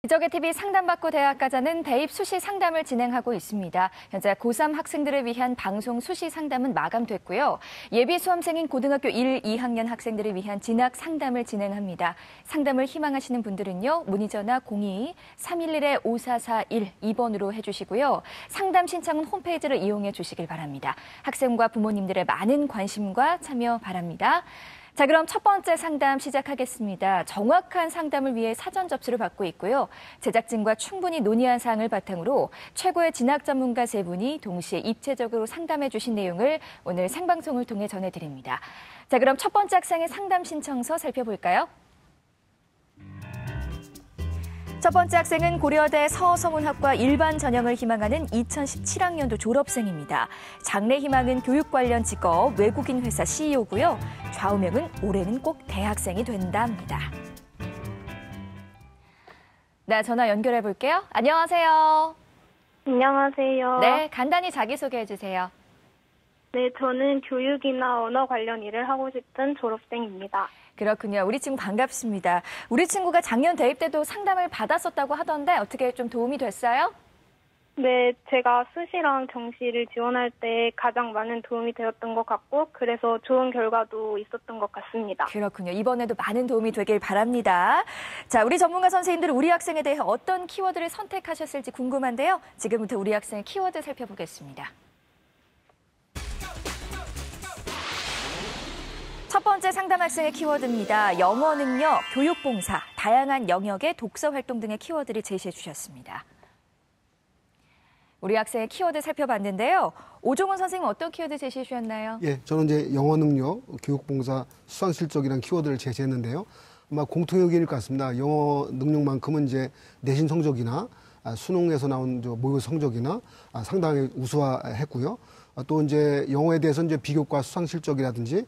기적의 TV 상담받고 대학 가자는 대입 수시 상담을 진행하고 있습니다. 현재 고3 학생들을 위한 방송 수시 상담은 마감됐고요. 예비 수험생인 고등학교 1, 2학년 학생들을 위한 진학 상담을 진행합니다. 상담을 희망하시는 분들은요. 문의 전화 02-311-5441 2번으로 해주시고요. 상담 신청은 홈페이지를 이용해 주시길 바랍니다. 학생과 부모님들의 많은 관심과 참여 바랍니다. 자, 그럼 첫 번째 상담 시작하겠습니다. 정확한 상담을 위해 사전 접수를 받고 있고요. 제작진과 충분히 논의한 사항을 바탕으로 최고의 진학 전문가 세 분이 동시에 입체적으로 상담해 주신 내용을 오늘 생방송을 통해 전해드립니다. 자, 그럼 첫 번째 학생의 상담 신청서 살펴볼까요? 첫 번째 학생은 고려대 서서문학과 일반 전형을 희망하는 2017학년도 졸업생입니다. 장래 희망은 교육 관련 직업, 외국인 회사 CEO고요. 좌우명은 올해는 꼭 대학생이 된다입니다. 네, 전화 연결해 볼게요. 안녕하세요. 안녕하세요. 네, 간단히 자기소개해 주세요. 네, 저는 교육이나 언어 관련 일을 하고 싶은 졸업생입니다. 그렇군요. 우리 친구 반갑습니다. 우리 친구가 작년 대입 때도 상담을 받았었다고 하던데 어떻게 좀 도움이 됐어요? 네, 제가 수시랑 정시를 지원할 때 가장 많은 도움이 되었던 것 같고 그래서 좋은 결과도 있었던 것 같습니다. 그렇군요. 이번에도 많은 도움이 되길 바랍니다. 자, 우리 전문가 선생님들은 우리 학생에 대해 어떤 키워드를 선택하셨을지 궁금한데요. 지금부터 우리 학생의 키워드 살펴보겠습니다. 첫 번째 상담 학생의 키워드입니다. 영어 능력, 교육봉사, 다양한 영역의 독서 활동 등의 키워드를 제시해 주셨습니다. 우리 학생의 키워드 살펴봤는데요. 오종훈 선생님 어떤 키워드 제시해 주셨나요? 예, 저는 이제 영어 능력, 교육봉사, 수상 실적이라는 키워드를 제시했는데요. 아마 공통의견일 것 같습니다. 영어 능력만큼은 이제 내신 성적이나 수능에서 나온 모의 성적이나 상당히 우수화했고요. 또 이제 영어에 대해서 이제 비교과 수상 실적이라든지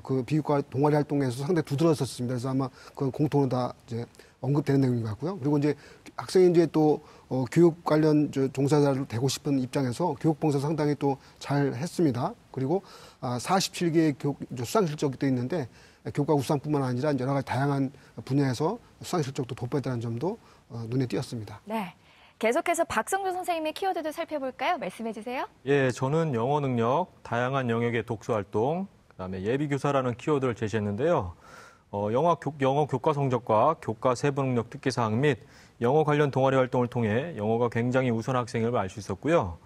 그 비교과 동아리 활동에서 상당히 두드러졌습니다. 그래서 아마 그건 공통으로 다 이제 언급되는 내용인 것 같고요. 그리고 이제 학생이 이제 또 교육 관련 종사자로 되고 싶은 입장에서 교육봉사 상당히 또 잘 했습니다. 그리고 47개의 수상 실적이 또 있는데 교과 우수상뿐만 아니라 여러 가지 다양한 분야에서 수상 실적도 돋보였다는 점도 눈에 띄었습니다. 네. 계속해서 박성준 선생님의 키워드도 살펴볼까요? 말씀해 주세요. 예, 저는 영어 능력, 다양한 영역의 독서 활동, 그다음에 예비 교사라는 키워드를 제시했는데요. 영어 교과 성적과 교과 세부 능력 특기 사항 및 영어 관련 동아리 활동을 통해 영어가 굉장히 우수한 학생을 알 수 있었고요.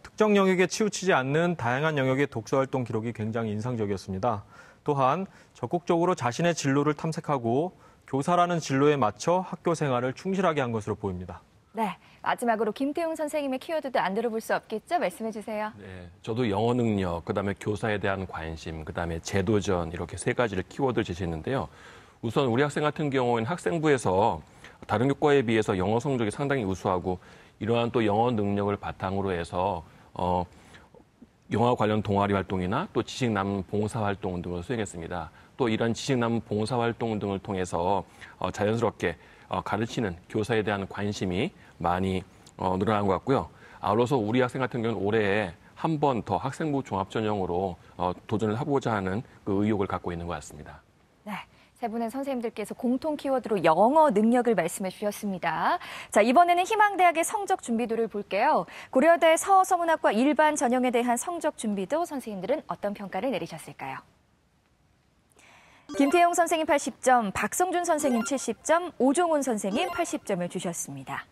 특정 영역에 치우치지 않는 다양한 영역의 독서 활동 기록이 굉장히 인상적이었습니다. 또한 적극적으로 자신의 진로를 탐색하고 교사라는 진로에 맞춰 학교 생활을 충실하게 한 것으로 보입니다. 네, 마지막으로 김태용 선생님의 키워드도 안 들어볼 수 없겠죠? 말씀해 주세요. 네, 저도 영어 능력, 그다음에 교사에 대한 관심, 그다음에 재도전 이렇게 세 가지를 키워드를 제시했는데요. 우선 우리 학생 같은 경우에는 학생부에서 다른 교과에 비해서 영어 성적이 상당히 우수하고 이러한 또 영어 능력을 바탕으로 해서 영어 관련 동아리 활동이나 또 지식남 봉사 활동 등을 수행했습니다. 또 이런 지식남 봉사 활동 등을 통해서 자연스럽게 가르치는 교사에 대한 관심이 많이 늘어난 것 같고요. 아울러서 우리 학생 같은 경우는 올해 한 번 더 학생부 종합전형으로 도전을 해보자 하는 그 의욕을 갖고 있는 것 같습니다. 네. 세 분의 선생님들께서 공통 키워드로 영어 능력을 말씀해 주셨습니다. 자, 이번에는 희망대학의 성적 준비도를 볼게요. 고려대 서서문학과 일반 전형에 대한 성적 준비도 선생님들은 어떤 평가를 내리셨을까요? 김태용 선생님 80점, 박성준 선생님 70점, 오종훈 선생님 80점을 주셨습니다.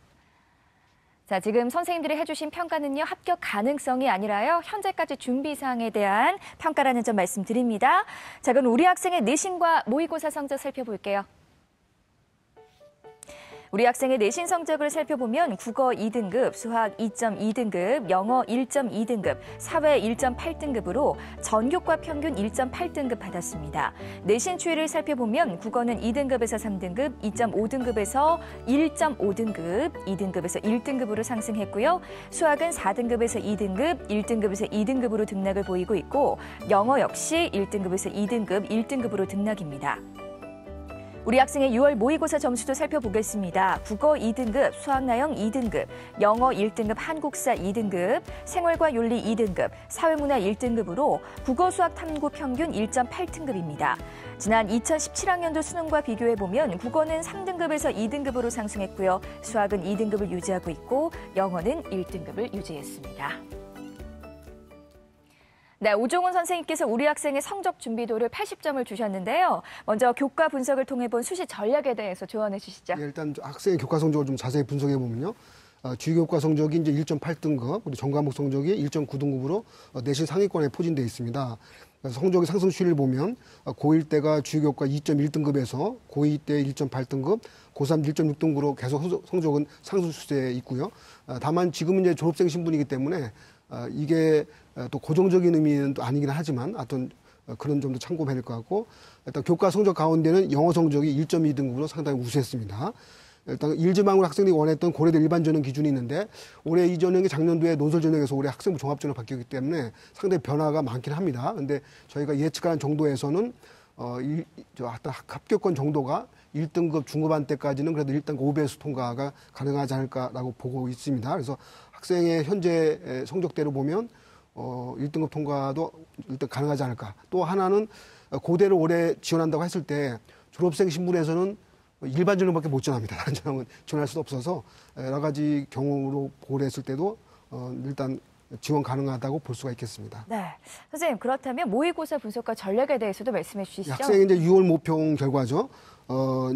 자, 지금 선생님들이 해주신 평가는요, 합격 가능성이 아니라요, 현재까지 준비 사항에 대한 평가라는 점 말씀드립니다. 자, 그럼 우리 학생의 내신과 모의고사 성적 살펴볼게요. 우리 학생의 내신 성적을 살펴보면 국어 2등급, 수학 2.2등급, 영어 1.2등급, 사회 1.8등급으로 전교과 평균 1.8등급 받았습니다. 내신 추이를 살펴보면 국어는 2등급에서 3등급, 2.5등급에서 1.5등급, 2등급에서 1등급으로 상승했고요. 수학은 4등급에서 2등급, 1등급에서 2등급으로 등락을 보이고 있고 영어 역시 1등급에서 2등급, 1등급으로 등락입니다. 우리 학생의 6월 모의고사 점수도 살펴보겠습니다. 국어 2등급, 수학나영 2등급, 영어 1등급, 한국사 2등급, 생활과 윤리 2등급, 사회문화 1등급으로 국어, 수학, 탐구 평균 1.8등급입니다. 지난 2017학년도 수능과 비교해보면 국어는 3등급에서 2등급으로 상승했고요. 수학은 2등급을 유지하고 있고 영어는 1등급을 유지했습니다. 네, 오종훈 선생님께서 우리 학생의 성적 준비도를 80점을 주셨는데요. 먼저 교과 분석을 통해 본 수시 전략에 대해서 조언해 주시죠. 예, 일단 학생의 교과 성적을 좀 자세히 분석해 보면요. 주교과 성적이 이제 1.8등급, 그리고 전과목 성적이 1.9등급으로 내신 상위권에 포진돼 있습니다. 그래서 성적의 상승 추이를 보면 고1 때가 주교과 2.1등급에서 고2 때 1.8등급, 고3 1.6등급으로 계속 성적은 상승 추세에 있고요. 다만 지금은 이제 졸업생 신분이기 때문에 이게 또 고정적인 의미는 또 아니긴 하지만 어떤 그런 점도 참고해야 될 것 같고, 일단 교과 성적 가운데는 영어 성적이 1.2등급으로 상당히 우수했습니다. 일단 일지망으로 학생들이 원했던 고려대 일반 전형 기준이 있는데 올해 이 전형이 작년도에 논술 전형에서 올해 학생부 종합 전형 바뀌었기 때문에 상당히 변화가 많긴 합니다. 근데 저희가 예측하는 정도에서는 합격권 정도가 1등급 중후반 때까지는 그래도 일단 5배수 통과가 가능하지 않을까라고 보고 있습니다. 그래서 학생의 현재 성적대로 보면 1등급 통과도 일단 가능하지 않을까. 또 하나는 고대를 올해 지원한다고 했을 때 졸업생 신분에서는 일반 전형밖에 못 지원합니다. 다른 전형은 지원할 수도 없어서 여러 가지 경우로 고려했을 때도 일단 지원 가능하다고 볼 수가 있겠습니다. 네, 선생님 그렇다면 모의고사 분석과 전략에 대해서도 말씀해 주시죠. 학생의 이제 6월 모평 결과죠.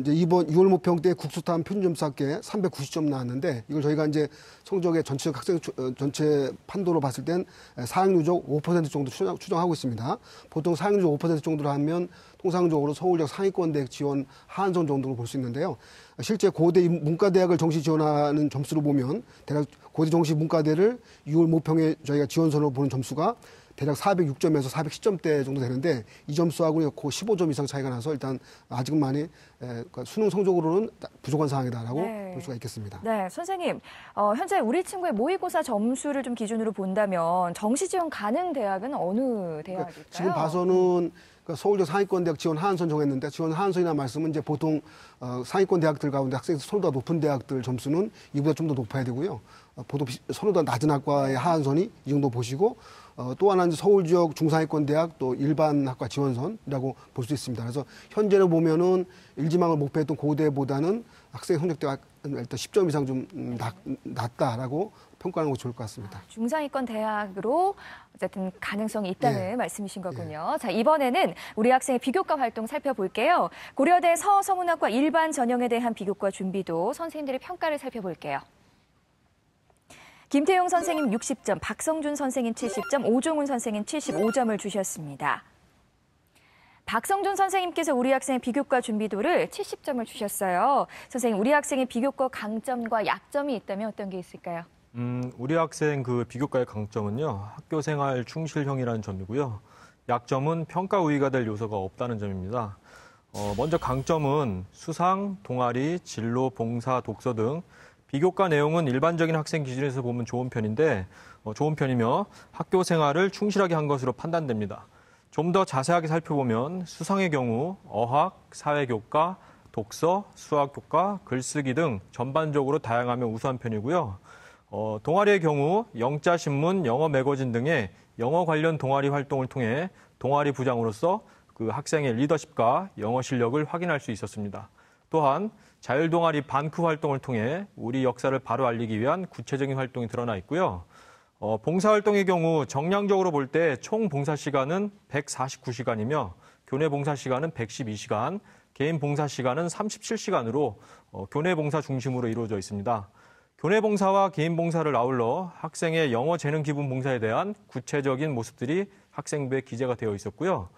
이제 이번 6월 모평 때 국수탐 표준 점수 합계 390점 나왔는데 이걸 저희가 이제 성적의 전체 학생 전체 판도로 봤을 땐 사학 누적 5% 정도 추정하고 있습니다. 보통 사학 누적 5% 정도로 하면 통상적으로 서울역 상위권 대학 지원 하한선 정도로 볼 수 있는데요. 실제 고대 문과대학을 정시 지원하는 점수로 보면 대략 고대 정시 문과대를 6월 모평에 저희가 지원선으로 보는 점수가 대략 406점에서 410점대 정도 되는데 이 점수하고는 15점 이상 차이가 나서 일단 아직은 많이 수능 성적으로는 부족한 상황이다라고 볼 수가 있겠습니다. 네, 선생님 현재 우리 친구의 모의고사 점수를 좀 기준으로 본다면 정시 지원 가능 대학은 어느 대학일까요? 지금 봐서는 서울대 상위권 대학 지원 하한선 정했는데 지원 하한선이라는 말씀은 이제 보통 상위권 대학들 가운데 학생이 서로다 높은 대학들 점수는 이보다 좀 더 높아야 되고요. 보통 서로다 낮은 학과의 하한선이 이 정도 보시고 또 하나는 서울 지역 중상위권 대학 또 일반 학과 지원선이라고 볼 수 있습니다. 그래서 현재로 보면은 일지망을 목표했던 고대보다는 학생 성적대가 일단 10점 이상 좀 낮다라고 평가하는 것이 좋을 것 같습니다. 중상위권 대학으로 어쨌든 가능성이 있다는 말씀이신 거군요. 자, 이번에는 우리 학생의 비교과 활동 살펴볼게요. 고려대 서서문학과 일반 전형에 대한 비교과 준비도 선생님들의 평가를 살펴볼게요. 김태용 선생님 60점, 박성준 선생님 70점, 오종훈 선생님 75점을 주셨습니다. 박성준 선생님께서 우리 학생의 비교과 준비도를 70점을 주셨어요. 선생님, 우리 학생의 비교과 강점과 약점이 있다면 어떤 게 있을까요? 우리 학생 그 비교과의 강점은요, 학교 생활 충실형이라는 점이고요. 약점은 평가 우위가 될 요소가 없다는 점입니다. 먼저 강점은 수상, 동아리, 진로, 봉사, 독서 등 비교과 내용은 일반적인 학생 기준에서 보면 좋은 편인데 좋은 편이며 학교 생활을 충실하게 한 것으로 판단됩니다. 좀 더 자세하게 살펴보면 수상의 경우 어학, 사회교과, 독서, 수학교과, 글쓰기 등 전반적으로 다양하며 우수한 편이고요. 동아리의 경우 영자신문, 영어 매거진 등의 영어 관련 동아리 활동을 통해 동아리 부장으로서 그 학생의 리더십과 영어 실력을 확인할 수 있었습니다. 또한 자율동아리 반크 활동을 통해 우리 역사를 바로 알리기 위한 구체적인 활동이 드러나 있고요. 봉사활동의 경우 정량적으로 볼 때 총 봉사 시간은 149시간이며 교내 봉사 시간은 112시간, 개인 봉사 시간은 37시간으로 교내 봉사 중심으로 이루어져 있습니다. 교내 봉사와 개인 봉사를 아울러 학생의 영어 재능 기본 봉사에 대한 구체적인 모습들이 학생부에 기재가 되어 있었고요.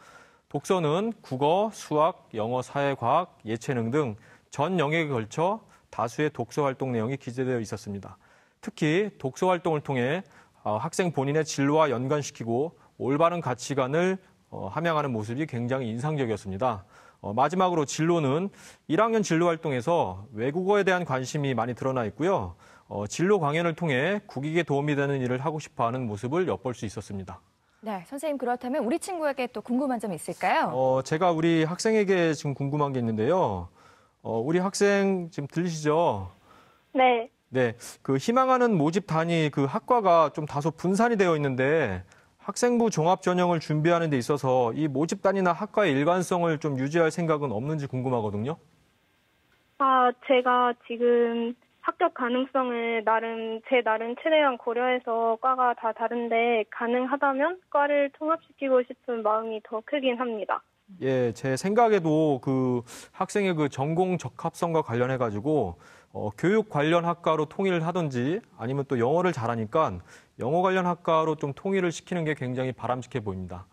독서는 국어, 수학, 영어, 사회과학, 예체능 등 전 영역에 걸쳐 다수의 독서 활동 내용이 기재되어 있었습니다. 특히 독서 활동을 통해 학생 본인의 진로와 연관시키고 올바른 가치관을 함양하는 모습이 굉장히 인상적이었습니다. 마지막으로 진로는 1학년 진로 활동에서 외국어에 대한 관심이 많이 드러나 있고요. 진로 강연을 통해 국익에 도움이 되는 일을 하고 싶어하는 모습을 엿볼 수 있었습니다. 네, 선생님 그렇다면 우리 친구에게 또 궁금한 점 있을까요? 제가 우리 학생에게 지금 궁금한 게 있는데요. 우리 학생 지금 들리시죠? 네. 네, 그 희망하는 모집 단위 그 학과가 좀 다소 분산이 되어 있는데 학생부 종합 전형을 준비하는 데 있어서 이 모집 단위나 학과의 일관성을 좀 유지할 생각은 없는지 궁금하거든요. 제가 지금 합격 가능성을 제 나름 최대한 고려해서 과가 다 다른데 가능하다면 과를 통합시키고 싶은 마음이 더 크긴 합니다. 예, 제 생각에도 그 학생의 그 전공 적합성과 관련해 가지고 교육 관련 학과로 통일을 하든지 아니면 또 영어를 잘하니까 영어 관련 학과로 좀 통일을 시키는 게 굉장히 바람직해 보입니다.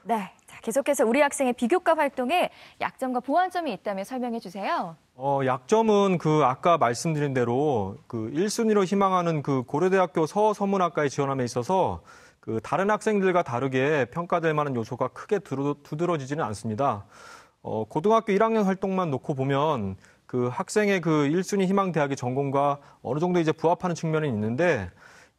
네, 자, 계속해서 우리 학생의 비교과 활동에 약점과 보완점이 있다면 설명해 주세요. 약점은 그 아까 말씀드린 대로 그 1순위로 희망하는 그 고려대학교 서서문학과에 지원함에 있어서 그 다른 학생들과 다르게 평가될 만한 요소가 크게 두드러지지는 않습니다. 고등학교 1학년 활동만 놓고 보면 그 학생의 그 1순위 희망 대학의 전공과 어느 정도 이제 부합하는 측면이 있는데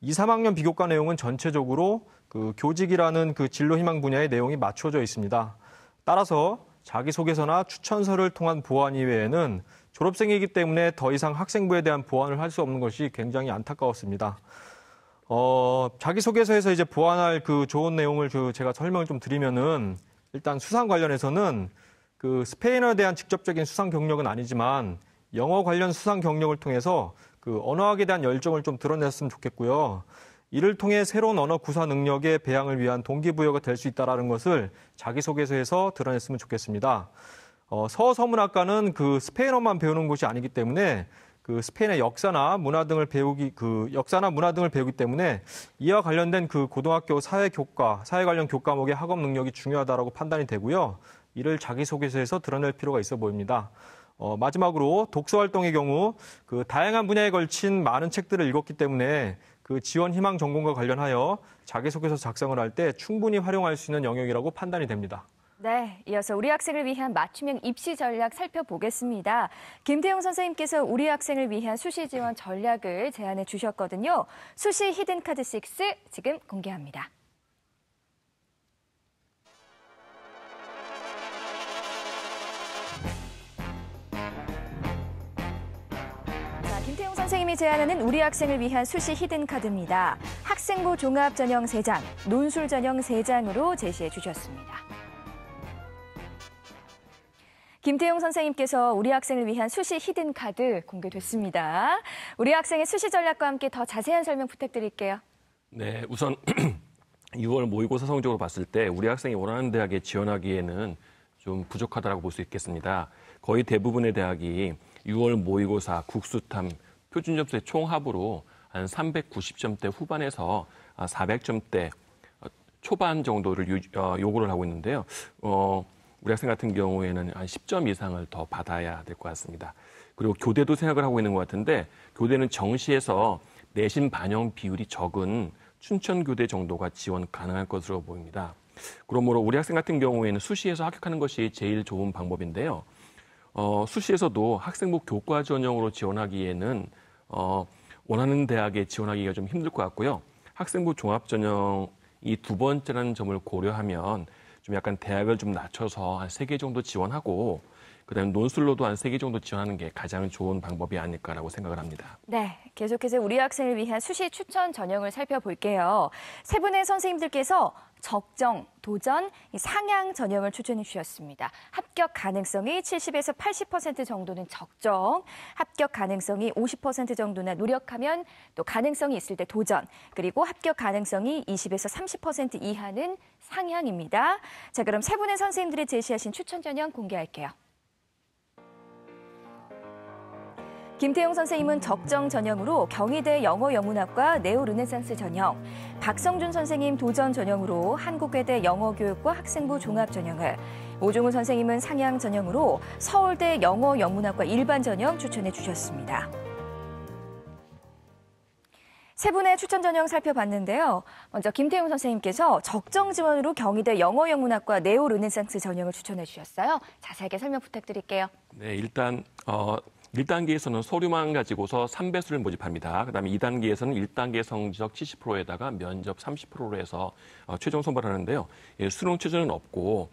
2, 3학년 비교과 내용은 전체적으로 그 교직이라는 그 진로 희망 분야의 내용이 맞춰져 있습니다. 따라서 자기소개서나 추천서를 통한 보완 이외에는 졸업생이기 때문에 더 이상 학생부에 대한 보완을 할 수 없는 것이 굉장히 안타까웠습니다. 자기소개서에서 이제 보완할 그 좋은 내용을 제가 설명을 좀 드리면은 일단 수상 관련해서는 그 스페인어에 대한 직접적인 수상 경력은 아니지만 영어 관련 수상 경력을 통해서 그 언어학에 대한 열정을 좀 드러냈으면 좋겠고요. 이를 통해 새로운 언어 구사 능력의 배양을 위한 동기부여가 될 수 있다는 것을 자기소개서에서 드러냈으면 좋겠습니다. 서서문학과는 그 스페인어만 배우는 곳이 아니기 때문에 그 스페인의 역사나 문화 등을 배우기 때문에 이와 관련된 그 고등학교 사회 관련 교과목의 학업 능력이 중요하다라고 판단이 되고요. 이를 자기소개서에서 드러낼 필요가 있어 보입니다. 마지막으로 독서 활동의 경우 그 다양한 분야에 걸친 많은 책들을 읽었기 때문에 그 지원 희망 전공과 관련하여 자기소개서 작성을 할 때 충분히 활용할 수 있는 영역이라고 판단이 됩니다. 네, 이어서 우리 학생을 위한 맞춤형 입시 전략 살펴보겠습니다. 김태용 선생님께서 우리 학생을 위한 수시 지원 전략을 제안해 주셨거든요. 수시 히든카드 6 지금 공개합니다. 김태용 선생님이 제안하는 우리 학생을 위한 수시 히든카드입니다. 학생부 종합 전형 3장, 논술 전형 3장으로 제시해 주셨습니다. 김태용 선생님께서 우리 학생을 위한 수시 히든카드 공개됐습니다. 우리 학생의 수시 전략과 함께 더 자세한 설명 부탁드릴게요. 네, 우선 6월 모의고사 성적으로 봤을 때 우리 학생이 원하는 대학에 지원하기에는 좀 부족하다고 볼 수 있겠습니다. 거의 대부분의 대학이 6월 모의고사, 국수탐, 표준점수의 총합으로 한 390점대 후반에서 400점대 초반 정도를 요구를 하고 있는데요. 우리 학생 같은 경우에는 한 10점 이상을 더 받아야 될 것 같습니다. 그리고 교대도 생각을 하고 있는 것 같은데 교대는 정시에서 내신 반영 비율이 적은 춘천교대 정도가 지원 가능할 것으로 보입니다. 그러므로 우리 학생 같은 경우에는 수시에서 합격하는 것이 제일 좋은 방법인데요. 수시에서도 학생부 교과 전형으로 지원하기에는 원하는 대학에 지원하기가 좀 힘들 것 같고요. 학생부 종합 전형이 2번째라는 점을 고려하면 좀 약간 대학을 좀 낮춰서 한 3개 정도 지원하고 그다음에 논술로도 한 3개 정도 지원하는 게 가장 좋은 방법이 아닐까라고 생각을 합니다. 네, 계속해서 우리 학생을 위한 수시 추천 전형을 살펴볼게요. 세 분의 선생님들께서 적정, 도전, 상향 전형을 추천해 주셨습니다. 합격 가능성이 70에서 80% 정도는 적정, 합격 가능성이 50% 정도나 노력하면 또 가능성이 있을 때 도전, 그리고 합격 가능성이 20에서 30% 이하는 상향입니다. 자, 그럼 세 분의 선생님들이 제시하신 추천 전형 공개할게요. 김태용 선생님은 적정 전형으로 경희대 영어영문학과 네오르네상스 전형, 박성준 선생님 도전 전형으로 한국외대 영어교육과 학생부 종합 전형을, 오종훈 선생님은 상향 전형으로 서울대 영어영문학과 일반 전형 추천해 주셨습니다. 세 분의 추천 전형 살펴봤는데요. 먼저 김태용 선생님께서 적정 지원으로 경희대 영어영문학과 네오르네상스 전형을 추천해 주셨어요. 자세하게 설명 부탁드릴게요. 네, 일단 1단계에서는 서류만 가지고서 3배수를 모집합니다. 그다음에 2단계에서는 1단계 성적 70%에다가 면접 30%로 해서 최종 선발하는데요. 수능 최저는 없고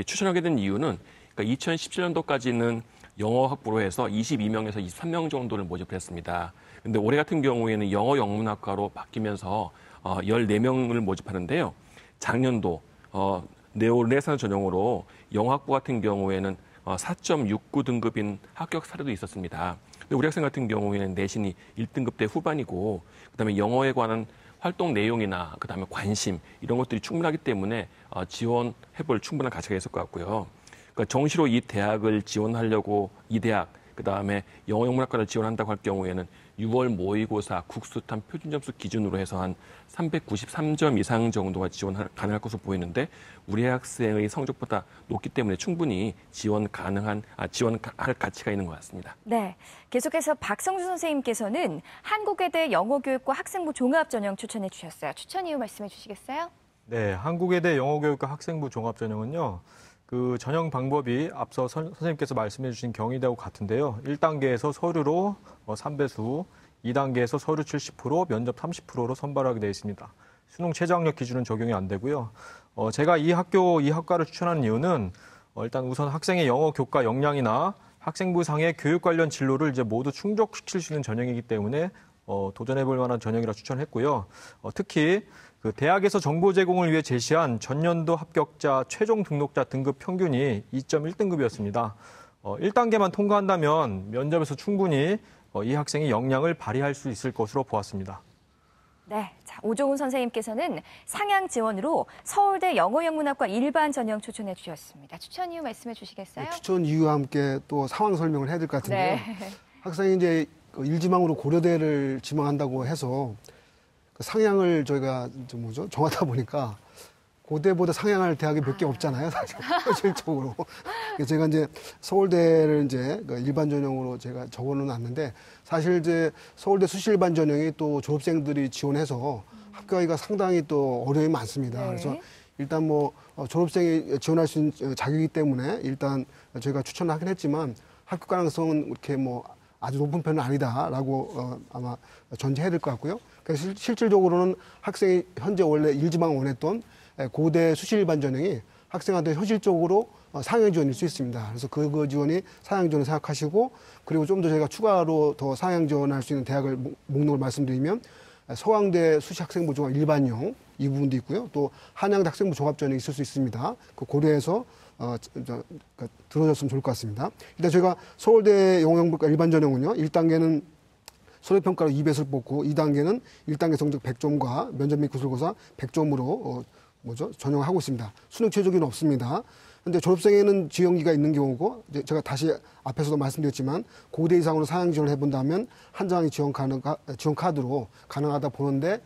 추천하게 된 이유는 그러니까 2017년도까지는 영어 학부로 해서 22명에서 23명 정도를 모집을 했습니다. 근데 올해 같은 경우에는 영어 영문학과로 바뀌면서 14명을 모집하는데요. 작년도 네오레네상스 전형으로 영어 학부 같은 경우에는 4.69 등급인 합격 사례도 있었습니다. 근데 우리 학생 같은 경우에는 내신이 1등급대 후반이고 그다음에 영어에 관한 활동 내용이나 그다음에 관심 이런 것들이 충분하기 때문에 지원해볼 충분한 가치가 있을 것 같고요. 그러니까 정시로 이 대학을 지원하려고 이 대학 그다음에 영어영문학과를 지원한다고 할 경우에는 6월 모의고사 국수탐 표준점수 기준으로 해서 한 393점 이상 정도가 지원 가능할 것으로 보이는데 우리 학생의 성적보다 높기 때문에 충분히 지원할 가치가 있는 것 같습니다. 네, 계속해서 박성준 선생님께서는 한국외대 영어교육과 학생부 종합전형 추천해 주셨어요. 추천 이유 말씀해 주시겠어요? 네, 한국외대 영어교육과 학생부 종합전형은요. 그 전형 방법이 앞서 선생님께서 말씀해 주신 경희대하고 같은데요. 1단계에서 서류로 3배수, 2단계에서 서류 70%, 면접 30%로 선발하게 되어 있습니다. 수능 최저학력 기준은 적용이 안 되고요. 제가 이 학과를 추천하는 이유는 일단 우선 학생의 영어 교과 역량이나 학생부상의 교육 관련 진로를 이제 모두 충족시킬 수 있는 전형이기 때문에 도전해볼 만한 전형이라 추천했고요. 특히 그 대학에서 정보 제공을 위해 제시한 전년도 합격자 최종 등록자 등급 평균이 2.1등급이었습니다. 1단계만 통과한다면 면접에서 충분히 이 학생이 역량을 발휘할 수 있을 것으로 보았습니다. 네, 자, 오종훈 선생님께서는 상향 지원으로 서울대 영어영문학과 일반 전형 추천해 주셨습니다. 추천 이유 말씀해 주시겠어요? 네, 추천 이유와 함께 또 상황 설명을 해야 될 것 같은데요. 네. 학생이 이제 일지망으로 고려대를 지망한다고 해서 그 상향을 저희가 정하다 보니까 고대보다 상향할 대학이 몇 개 없잖아요, 사실 현실적으로. 그래서 제가 이제 서울대를 이제 일반 전형으로 제가 적어놓았는데 사실 이제 서울대 수시 일반 전형이 또 졸업생들이 지원해서 합격하기가 상당히 또 어려움이 많습니다. 네. 그래서 일단 졸업생이 지원할 수 있는 자격이기 때문에 일단 저희가 추천을 하긴 했지만 합격 가능성은 이렇게 아주 높은 편은 아니다라고 아마 전제해야 될 것 같고요. 그래서 실질적으로는 학생이 현재 원래 일지망 원했던 고대 수시 일반 전형이 학생한테 현실적으로 상향 지원일 수 있습니다. 그래서 그 지원이 상향 지원을 생각하시고 그리고 좀 더 저희가 추가로 더 상향 지원할 수 있는 대학을 목록을 말씀드리면 서강대 수시 학생부 종합 일반형 이 부분도 있고요. 또 한양대 학생부 종합 전형이 있을 수 있습니다. 그 고려해서 들어줬으면 좋을 것 같습니다. 일단 저희가 서울대 영어영문과 일반 전형은요. 1단계는 서류평가로 2배수를 뽑고 2단계는 1단계 성적 100점과 면접 및 기술고사 100점으로 전형하고 있습니다. 수능 최저기는 없습니다. 근데 졸업생에는 지원기가 있는 경우고 제가 다시 앞에서도 말씀드렸지만 고대 이상으로 상향 지원을 해본다면 한 장의 지원 카드로 가능하다 보는데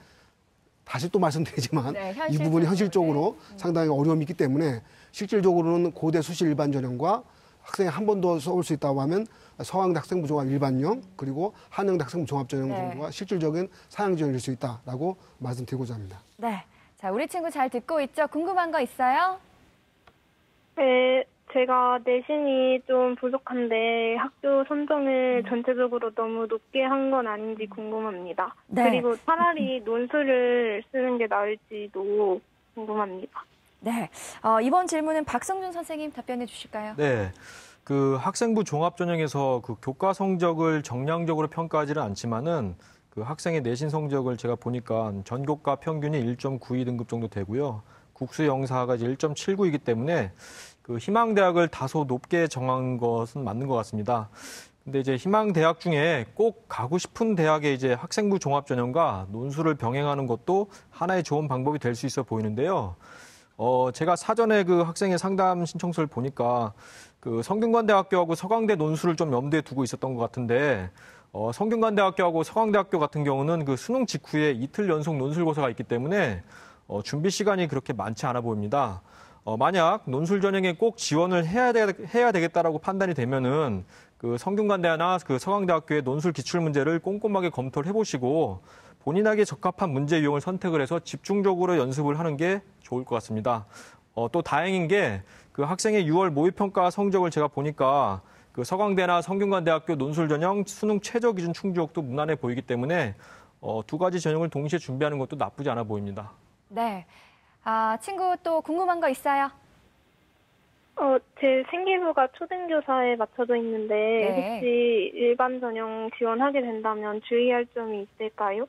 다시 또 말씀드리지만 네, 이 부분이 현실적으로 상당히 어려움이 있기 때문에 실질적으로는 고대 수시 일반 전형과 학생이 한 번 더 써올 수 있다고 하면 서강대 학생부 종합 일반형 그리고 한양대 학생부 종합 전형 정도가 실질적인 상향 지원일 수 있다라고 말씀드리고자 합니다. 네, 자 우리 친구 잘 듣고 있죠? 궁금한 거 있어요? 네, 제가 내신이 좀 부족한데 학교 선정을 전체적으로 너무 높게 한 건 아닌지 궁금합니다. 네. 그리고 차라리 논술을 쓰는 게 나을지도 궁금합니다. 네, 이번 질문은 박성준 선생님 답변해 주실까요? 네. 그 학생부 종합전형에서 그 교과 성적을 정량적으로 평가하지는 않지만은 그 학생의 내신 성적을 제가 보니까 전교과 평균이 1.92 등급 정도 되고요. 국수 영사가 이제 1.79이기 때문에 그 희망대학을 다소 높게 정한 것은 맞는 것 같습니다. 근데 이제 희망대학 중에 꼭 가고 싶은 대학의 이제 학생부 종합전형과 논술을 병행하는 것도 하나의 좋은 방법이 될 수 있어 보이는데요. 제가 사전에 그 학생의 상담 신청서를 보니까 그 성균관대학교하고 서강대 논술을 좀 염두에 두고 있었던 것 같은데, 성균관대학교하고 서강대학교 같은 경우는 그 수능 직후에 이틀 연속 논술고사가 있기 때문에 준비 시간이 그렇게 많지 않아 보입니다. 만약 논술 전형에 꼭 지원을 해야 되겠다라고 판단이 되면은 그 성균관대나 그 서강대학교의 논술 기출 문제를 꼼꼼하게 검토를 해보시고 본인에게 적합한 문제 유형을 선택을 해서 집중적으로 연습을 하는 게 좋을 것 같습니다. 또 다행인 게 그 학생의 6월 모의평가 성적을 제가 보니까 그 서강대나 성균관대학교 논술 전형 수능 최저 기준 충족도 무난해 보이기 때문에 두 가지 전형을 동시에 준비하는 것도 나쁘지 않아 보입니다. 네, 친구 또 궁금한 거 있어요? 제 생기부가 초등교사에 맞춰져 있는데 네. 혹시 일반 전형 지원하게 된다면 주의할 점이 있을까요?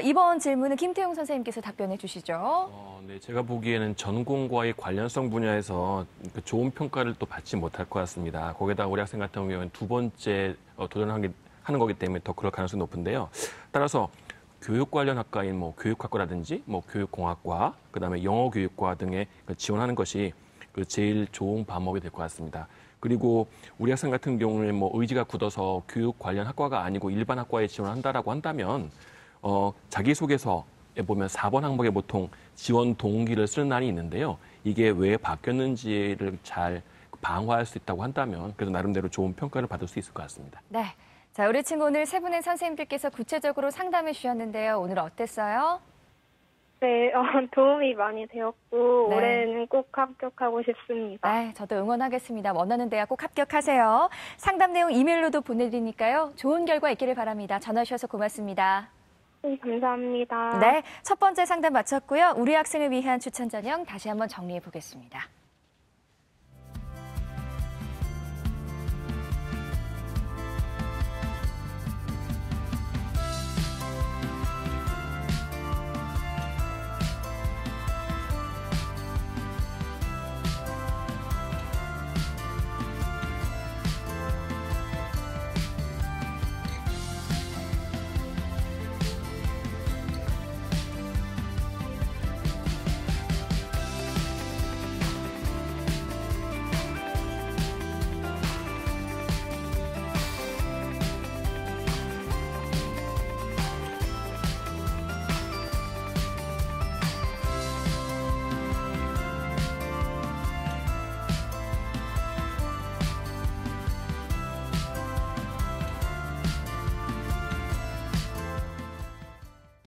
이번 질문은 김태용 선생님께서 답변해 주시죠. 네, 제가 보기에는 전공과의 관련성 분야에서 그 좋은 평가를 또 받지 못할 것 같습니다. 거기다가 우리 학생 같은 경우는 두 번째 도전하는 거기 때문에 더 그럴 가능성이 높은데요. 따라서 교육 관련 학과인 뭐 교육학과라든지 뭐 교육공학과, 그다음에 영어교육과 등에 지원하는 것이 그 제일 좋은 방법이 될 것 같습니다. 그리고 우리 학생 같은 경우는 뭐 의지가 굳어서 교육 관련 학과가 아니고 일반 학과에 지원한다라고 한다면 자기소개서에 보면 4번 항목에 보통 지원 동기를 쓰는 날이 있는데요. 이게 왜 바뀌었는지를 잘 방어할 수 있다고 한다면 그래서 나름대로 좋은 평가를 받을 수 있을 것 같습니다. 네. 자, 우리 친구 오늘 세 분의 선생님들께서 구체적으로 상담해 주셨는데요. 오늘 어땠어요? 네, 도움이 많이 되었고 네. 올해는 꼭 합격하고 싶습니다. 네, 저도 응원하겠습니다. 원하는 대학 꼭 합격하세요. 상담 내용 이메일로도 보내드리니까요. 좋은 결과 있기를 바랍니다. 전화 주셔서 고맙습니다. 네, 감사합니다. 네, 첫 번째 상담 마쳤고요. 우리 학생을 위한 추천 전형 다시 한번 정리해 보겠습니다.